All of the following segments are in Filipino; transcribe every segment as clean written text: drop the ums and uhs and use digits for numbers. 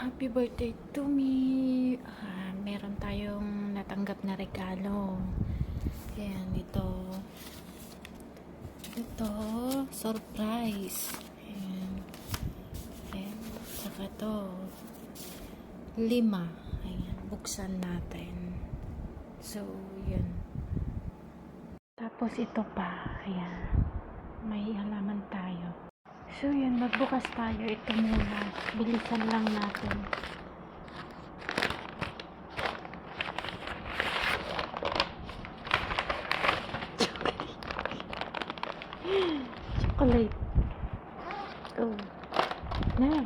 Happy birthday to me. Meron tayong natanggap na regalo. Ayan, ito surprise. Ayan. Ayan, saka to 5. Ayan, buksan natin. So, yun. Tapos ito pa. Ayan, may halaman tayo. So, yun, magbukas tayo. Ito muna. Bilisan lang natin. Chocolate. Oh. Na.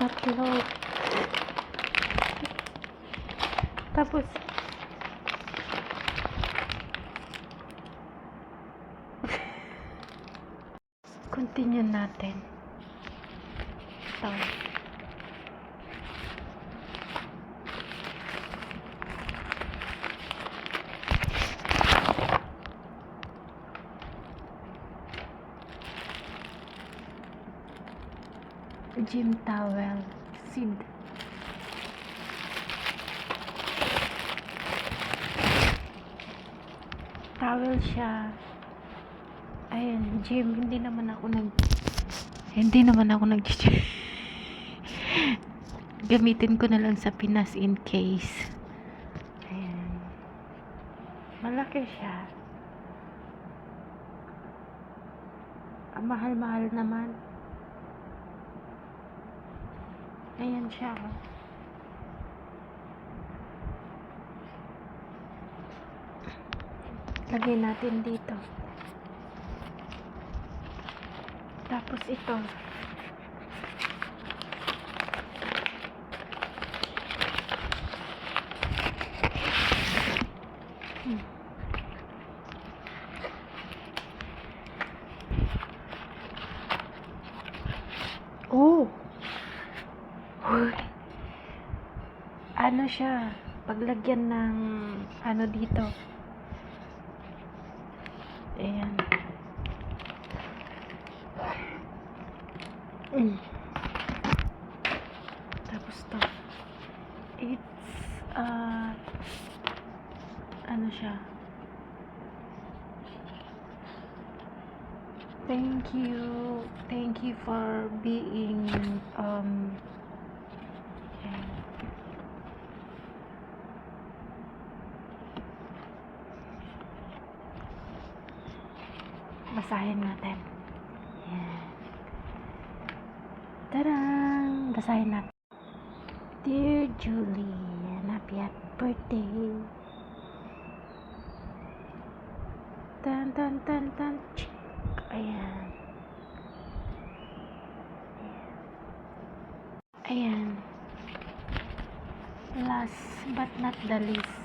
Tatlo. Tapos, continue natin. Ito. Gym towel. Seed. Towel siya. Ayan, gym. Hindi naman ako nag gamitin ko na lang sa Pinas in case. Ayan. Malaki siya. Mahal-mahal naman. Ayan siya. Lagay natin dito. Tapos ito. Oh! Ano siya? Paglagyan ng ano dito. Ayan. Tapos to. It's ano siya? Thank you for being ayan. Basahin natin. Ayan. Tarang! Basahin natin. Dear Julie, happy birthday. Tan tan tan tan. Ayan. Ayan. Last but not the least.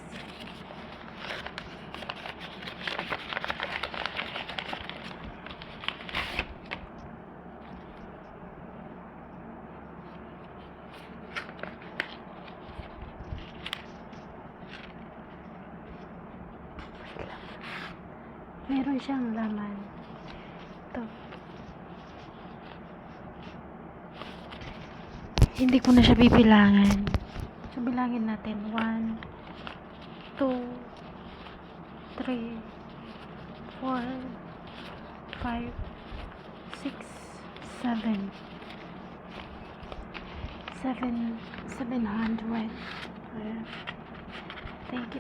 Meron siyang laman. Ito. Hindi ko na siya bibilangan. So, bilangin natin. 1, 2, 3, 4, 5, 6, 7. 700.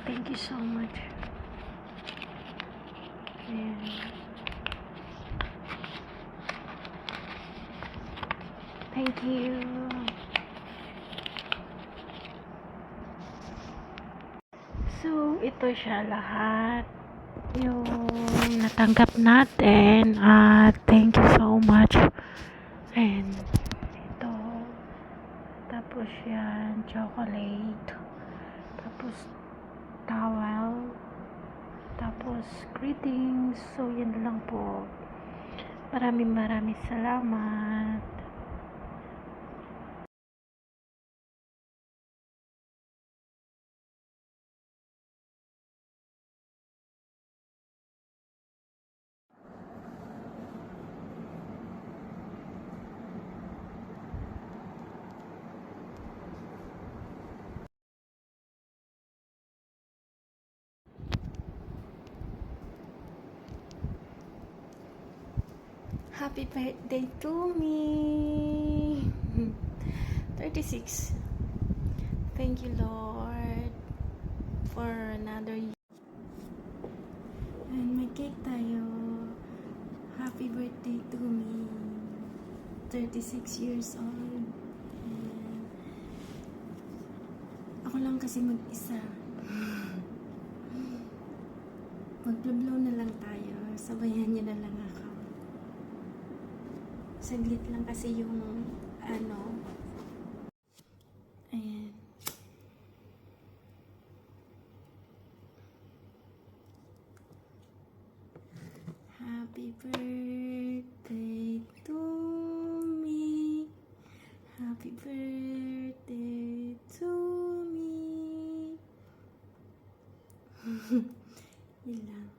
Thank you so much. Ayan. Thank you. So, ito siya lahat. Yung natanggap natin. Thank you so much. And ito. Tapos yan, chocolate. Tapos towel. Tapos greetings. So, yan lang po. Maraming salamat. Happy birthday to me. 36. Thank you, Lord, for another year. And may cake tayo. Happy birthday to me. 36 years old. And ako lang kasi mag-isa. Mag-blow na lang tayo. Sabayan niyo na lang ako. Saglit lang kasi yung ayan. Happy birthday to me. Happy birthday to me. Yun lang.